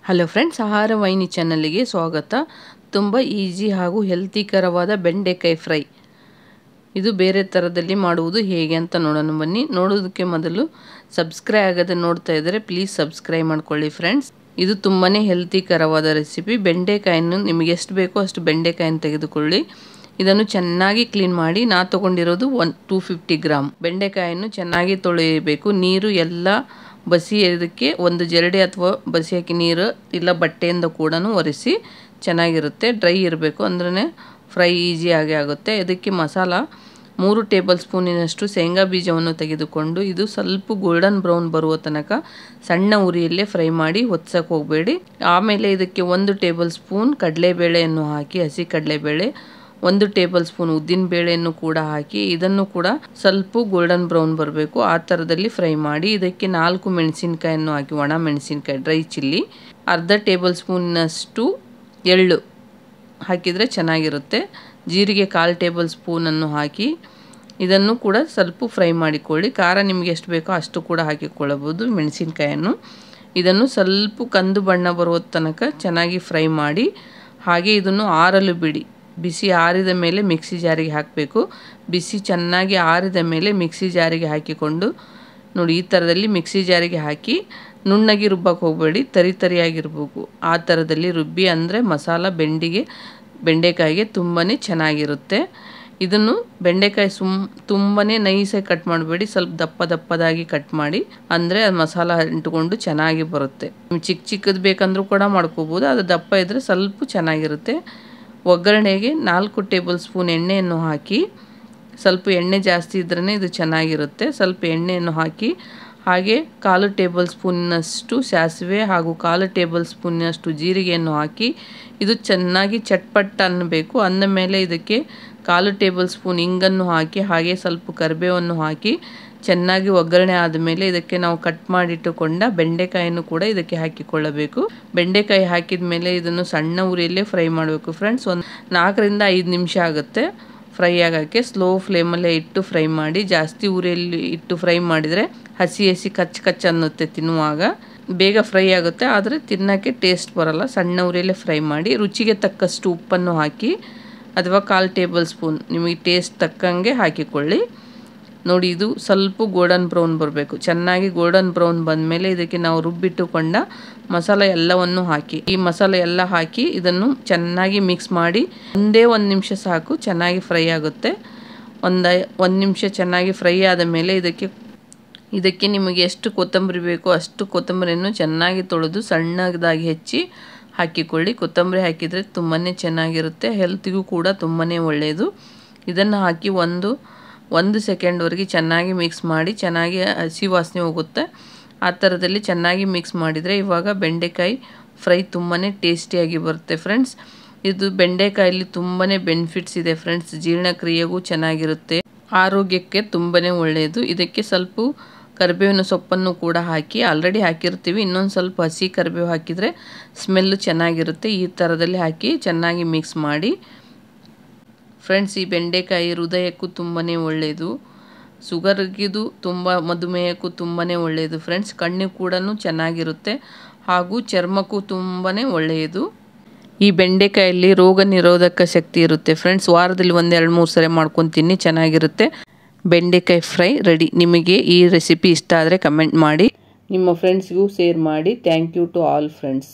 Hello friends, ಆಹಾರ ವಾಹಿನಿ ಚಾನಲ್ಗೆ ಸ್ವಾಗತ. ತುಂಬ ಈಸಿ ಹಾಗೂ ಹೆಲ್ತಿಕರವಾದ ಬೆಂಡೆಕಾಯಿ ಫ್ರೈ. ಇದು ಬೇರೆ ಥರದಲ್ಲಿ ಮಾಡುವುದು ಹೇಗೆ ಅಂತ ನೋಡೋಣ ಬನ್ನಿ. ನೋಡೋದಕ್ಕೆ ಮೊದಲು ಸಬ್ಸ್ಕ್ರೈಬ್ ಆಗದೆ ನೋಡ್ತಾ ಇದ್ದರೆ ಪ್ಲೀಸ್ ಸಬ್ಸ್ಕ್ರೈಬ್ ಮಾಡ್ಕೊಳ್ಳಿ ಫ್ರೆಂಡ್ಸ್. ಇದು ತುಂಬಾ ಹೆಲ್ತಿಕರವಾದ ರೆಸಿಪಿ. ಬೆಂಡೆಕಾಯನ್ನು ನಿಮಗೆ ಎಷ್ಟು ಬೇಕೋ ಅಷ್ಟು ಬೆಂಡೆಕಾಯನ್ನು ತೆಗೆದುಕೊಳ್ಳಿ. ಇದನ್ನು ಚೆನ್ನಾಗಿ ಕ್ಲೀನ್ ಮಾಡಿ. ನಾ ತೊಗೊಂಡಿರೋದು 250 ಗ್ರಾಮ್ ಬೆಂಡೆಕಾಯನ್ನು ಚೆನ್ನಾಗಿ ತೊಳೆಯಬೇಕು. ನೀರು ಎಲ್ಲ ಬಸಿಯೋದಕ್ಕೆ ಒಂದು ಜರಡಿ ಅಥವಾ ಬಸಿ ಹಾಕಿ ನೀರು ಇಲ್ಲ ಬಟ್ಟೆಯಿಂದ ಕೂಡ ಒರೆಸಿ ಚೆನ್ನಾಗಿರುತ್ತೆ. ಡ್ರೈ ಇರಬೇಕು, ಅಂದ್ರೆ ಫ್ರೈ ಈಸಿಯಾಗಿ ಆಗುತ್ತೆ. ಇದಕ್ಕೆ ಮಸಾಲ 3 ಟೇಬಲ್ ಸ್ಪೂನಿನಷ್ಟು ಶೇಂಗಾ ಬೀಜವನ್ನು ತೆಗೆದುಕೊಂಡು ಇದು ಸ್ವಲ್ಪ ಗೋಲ್ಡನ್ ಬ್ರೌನ್ ಬರುವ ತನಕ ಸಣ್ಣ ಉರಿಯಲ್ಲೇ ಫ್ರೈ ಮಾಡಿ ಹೊತ್ಸಕ್ಕೆ ಹೋಗಬೇಡಿ. ಆಮೇಲೆ ಇದಕ್ಕೆ 1 ಟೇಬಲ್ ಸ್ಪೂನ್ ಕಡಲೆಬೇಳೆಯನ್ನು ಹಾಕಿ, ಹಸಿ ಕಡಲೆಬೇಳೆ, 1 ಟೇಬಲ್ ಸ್ಪೂನ್ ಉದ್ದಿನ ಬೇಳೆಯನ್ನು ಕೂಡ ಹಾಕಿ ಇದನ್ನು ಕೂಡ ಸ್ವಲ್ಪ ಗೋಲ್ಡನ್ ಬ್ರೌನ್ ಬರಬೇಕು ಆ ಥರದಲ್ಲಿ ಫ್ರೈ ಮಾಡಿ. ಇದಕ್ಕೆ 4 ಮೆಣಸಿನಕಾಯನ್ನು ಹಾಕಿ, ಒಣ ಮೆಣಸಿನಕಾಯಿ ಡ್ರೈ ಚಿಲ್ಲಿ, ಅರ್ಧ ಟೇಬಲ್ ಸ್ಪೂನ್ನಷ್ಟು ಎಳ್ಳು ಹಾಕಿದರೆ ಚೆನ್ನಾಗಿರುತ್ತೆ. ಜೀರಿಗೆ 1/4 ಟೇಬಲ್ ಸ್ಪೂನನ್ನು ಹಾಕಿ ಇದನ್ನು ಕೂಡ ಸ್ವಲ್ಪ ಫ್ರೈ ಮಾಡಿಕೊಳ್ಳಿ. ಖಾರ ನಿಮಗೆ ಎಷ್ಟು ಬೇಕೋ ಅಷ್ಟು ಕೂಡ ಹಾಕಿಕೊಳ್ಳಬಹುದು. ಮೆಣಸಿನಕಾಯನ್ನು ಇದನ್ನು ಸ್ವಲ್ಪ ಕಂದು ಬಣ್ಣ ಬರುವ ತನಕ ಚೆನ್ನಾಗಿ ಫ್ರೈ ಮಾಡಿ. ಹಾಗೆ ಇದನ್ನು ಆರಲು ಬಿಡಿ. ಬಿಸಿ ಆರಿದ ಮೇಲೆ ಮಿಕ್ಸಿ ಜಾರಿಗೆ ಹಾಕಬೇಕು. ಬಿಸಿ ಚೆನ್ನಾಗಿ ಆರಿದ ಮೇಲೆ ಮಿಕ್ಸಿ ಜಾರಿಗೆ ಹಾಕಿಕೊಂಡು ನೋಡಿ ಈ ಥರದಲ್ಲಿ ಮಿಕ್ಸಿ ಜಾರಿಗೆ ಹಾಕಿ ನುಣ್ಣಗೆ ರುಬ್ಬಕ್ಕೆ ಹೋಗಬೇಡಿ, ತರಿಯಾಗಿರ್ಬೇಕು. ಆ ಥರದಲ್ಲಿ ರುಬ್ಬಿ, ಅಂದರೆ ಮಸಾಲ ಬೆಂಡೆಕಾಯಿಗೆ ತುಂಬಾ ಚೆನ್ನಾಗಿರುತ್ತೆ. ಇದನ್ನು ಬೆಂಡೆಕಾಯಿ ತುಂಬಾ ನೈಸಾಗಿ ಕಟ್ ಮಾಡಬೇಡಿ, ಸ್ವಲ್ಪ ದಪ್ಪದಾಗಿ ಕಟ್ ಮಾಡಿ, ಅಂದರೆ ಅದು ಮಸಾಲ ಅಂಟುಕೊಂಡು ಚೆನ್ನಾಗಿ ಬರುತ್ತೆ. ಚಿಕ್ಕದು ಬೇಕಂದ್ರೂ ಕೂಡ ಮಾಡ್ಕೋಬೋದು, ಅದು ದಪ್ಪ ಇದ್ದರೆ ಸ್ವಲ್ಪ ಚೆನ್ನಾಗಿರುತ್ತೆ. ಒಗ್ಗರಣೆಗೆ 4 ಟೇಬಲ್ ಸ್ಪೂನ್ ಎಣ್ಣೆಯನ್ನು ಹಾಕಿ, ಸ್ವಲ್ಪ ಎಣ್ಣೆ ಜಾಸ್ತಿ ಇದ್ರೇ ಇದು ಚೆನ್ನಾಗಿರುತ್ತೆ. ಸ್ವಲ್ಪ ಎಣ್ಣೆಯನ್ನು ಹಾಕಿ, ಹಾಗೆ 1/4 ಟೇಬಲ್ ಸ್ಪೂನ್ನಷ್ಟು ಸಾಸಿವೆ ಹಾಗೂ 1/4 ಟೇಬಲ್ ಸ್ಪೂನ್ನಷ್ಟು ಜೀರಿಗೆಯನ್ನು ಹಾಕಿ ಇದು ಚೆನ್ನಾಗಿ ಚಟ್ಪಟ್ ಅನ್ನಬೇಕು. ಅಂದ ಮೇಲೆ ಇದಕ್ಕೆ 1/4 ಟೇಬಲ್ ಸ್ಪೂನ್ ಇಂಗನ್ನು ಹಾಕಿ, ಹಾಗೆ ಸ್ವಲ್ಪ ಕರಿಬೇವನ್ನು ಹಾಕಿ ಚೆನ್ನಾಗಿ ಒಗ್ಗರಣೆ ಆದಮೇಲೆ ಇದಕ್ಕೆ ನಾವು ಕಟ್ ಮಾಡಿಟ್ಟುಕೊಂಡ ಬೆಂಡೆಕಾಯನ್ನು ಕೂಡ ಇದಕ್ಕೆ ಹಾಕಿಕೊಳ್ಳಬೇಕು. ಬೆಂಡೆಕಾಯಿ ಹಾಕಿದ ಮೇಲೆ ಇದನ್ನು ಸಣ್ಣ ಉರಿಯಲ್ಲೇ ಫ್ರೈ ಮಾಡಬೇಕು ಫ್ರೆಂಡ್ಸ್. ಒಂದು 4 ರಿಂದ 5 ನಿಮಿಷ ಆಗುತ್ತೆ ಫ್ರೈ ಆಗೋಕ್ಕೆ. ಸ್ಲೋ ಫ್ಲೇಮಲ್ಲೇ ಇಟ್ಟು ಫ್ರೈ ಮಾಡಿ. ಜಾಸ್ತಿ ಉರಿಯಲ್ಲಿ ಇಟ್ಟು ಫ್ರೈ ಮಾಡಿದರೆ ಹಸಿ ಕಚ್ಚ್ ಅನ್ನುತ್ತೆ ತಿನ್ನುವಾಗ. ಬೇಗ ಫ್ರೈ ಆಗುತ್ತೆ, ಆದರೆ ತಿನ್ನೋಕ್ಕೆ ಟೇಸ್ಟ್ ಬರಲ್ಲ. ಸಣ್ಣ ಉರಿಯಲ್ಲೇ ಫ್ರೈ ಮಾಡಿ. ರುಚಿಗೆ ತಕ್ಕಷ್ಟು ಉಪ್ಪನ್ನು ಹಾಕಿ, ಅಥವಾ 1/4 ಟೇಬಲ್ ಸ್ಪೂನ್ ನಿಮಗೆ ಟೇಸ್ಟ್ ತಕ್ಕಂಗೆ ಹಾಕಿಕೊಳ್ಳಿ. ನೋಡಿ ಇದು ಸ್ವಲ್ಪ ಗೋಲ್ಡನ್ ಬ್ರೌನ್ ಬರಬೇಕು. ಚೆನ್ನಾಗಿ ಗೋಲ್ಡನ್ ಬ್ರೌನ್ ಬಂದಮೇಲೆ ಇದಕ್ಕೆ ನಾವು ರುಬ್ಬಿಟ್ಟುಕೊಂಡ ಮಸಾಲ ಎಲ್ಲವನ್ನು ಹಾಕಿ, ಈ ಮಸಾಲ ಎಲ್ಲ ಹಾಕಿ ಇದನ್ನು ಚೆನ್ನಾಗಿ ಮಿಕ್ಸ್ ಮಾಡಿ. ಒಂದೇ 1 ನಿಮಿಷ ಸಾಕು, ಚೆನ್ನಾಗಿ ಫ್ರೈ ಆಗುತ್ತೆ. ಒಂದು ನಿಮಿಷ ಚೆನ್ನಾಗಿ ಫ್ರೈ ಆದ ಮೇಲೆ ಇದಕ್ಕೆ ನಿಮಗೆ ಎಷ್ಟು ಕೊತ್ತಂಬರಿ ಬೇಕೋ ಅಷ್ಟು ಕೊತ್ತಂಬರಿಯನ್ನು ಚೆನ್ನಾಗಿ ತೊಳೆದು ಸಣ್ಣದಾಗಿ ಹೆಚ್ಚಿ ಹಾಕಿಕೊಳ್ಳಿ. ಕೊತ್ತಂಬರಿ ಹಾಕಿದರೆ ತುಂಬಾ ಚೆನ್ನಾಗಿರುತ್ತೆ, ಹೆಲ್ತಿಗೂ ಕೂಡ ತುಂಬಾ ಒಳ್ಳೆಯದು. ಇದನ್ನು ಹಾಕಿ ಒಂದು ಸೆಕೆಂಡ್ವರೆಗೆ ಚೆನ್ನಾಗಿ ಮಿಕ್ಸ್ ಮಾಡಿ. ಚೆನ್ನಾಗಿ ಹಸಿ ವಾಸನೆ ಹೋಗುತ್ತೆ. ಆ ಥರದಲ್ಲಿ ಚೆನ್ನಾಗಿ ಮಿಕ್ಸ್ ಮಾಡಿದರೆ ಇವಾಗ ಬೆಂಡೆಕಾಯಿ ಫ್ರೈ ತುಂಬಾ ಟೇಸ್ಟಿಯಾಗಿ ಬರುತ್ತೆ ಫ್ರೆಂಡ್ಸ್. ಇದು ಬೆಂಡೆಕಾಯಲ್ಲಿ ತುಂಬಾ ಬೆನಿಫಿಟ್ಸ್ ಇದೆ ಫ್ರೆಂಡ್ಸ್. ಜೀರ್ಣಕ್ರಿಯೆಗೂ ಚೆನ್ನಾಗಿರುತ್ತೆ, ಆರೋಗ್ಯಕ್ಕೆ ತುಂಬಾ ಒಳ್ಳೆಯದು. ಇದಕ್ಕೆ ಸ್ವಲ್ಪ ಕರಿಬೇವಿನ ಸೊಪ್ಪನ್ನು ಕೂಡ ಹಾಕಿ, ಆಲ್ರೆಡಿ ಹಾಕಿರ್ತೀವಿ, ಇನ್ನೊಂದು ಸ್ವಲ್ಪ ಹಸಿ ಕರಿಬೇವು ಹಾಕಿದರೆ ಸ್ಮೆಲ್ಲು ಚೆನ್ನಾಗಿರುತ್ತೆ. ಈ ಥರದಲ್ಲಿ ಹಾಕಿ ಚೆನ್ನಾಗಿ ಮಿಕ್ಸ್ ಮಾಡಿ ಫ್ರೆಂಡ್ಸ್. ಈ ಬೆಂಡೆಕಾಯಿ ಹೃದಯಕ್ಕೂ ತುಂಬಾ ಒಳ್ಳೆಯದು, ಶುಗರ್ಗಿದು ಮಧುಮೇಹಕ್ಕೂ ತುಂಬಾ ಒಳ್ಳೆಯದು ಫ್ರೆಂಡ್ಸ್. ಕಣ್ಣು ಕೂಡ ಚೆನ್ನಾಗಿರುತ್ತೆ ಹಾಗೂ ಚರ್ಮಕ್ಕೂ ತುಂಬಾ ಒಳ್ಳೆಯದು. ಈ ಬೆಂಡೆಕಾಯಲ್ಲಿ ರೋಗ ನಿರೋಧಕ ಶಕ್ತಿ ಇರುತ್ತೆ ಫ್ರೆಂಡ್ಸ್. ವಾರದಲ್ಲಿ 1-2-3 ಸರಿ ಮಾಡ್ಕೊಂಡು ತಿನ್ನಿ, ಚೆನ್ನಾಗಿರುತ್ತೆ. ಬೆಂಡೆಕಾಯಿ ಫ್ರೈ ರೆಡಿ. ನಿಮಗೆ ಈ ರೆಸಿಪಿ ಇಷ್ಟ ಆದರೆ ಕಮೆಂಟ್ ಮಾಡಿ, ನಿಮ್ಮ ಫ್ರೆಂಡ್ಸ್ಗೂ ಶೇರ್ ಮಾಡಿ. Thank you to all friends.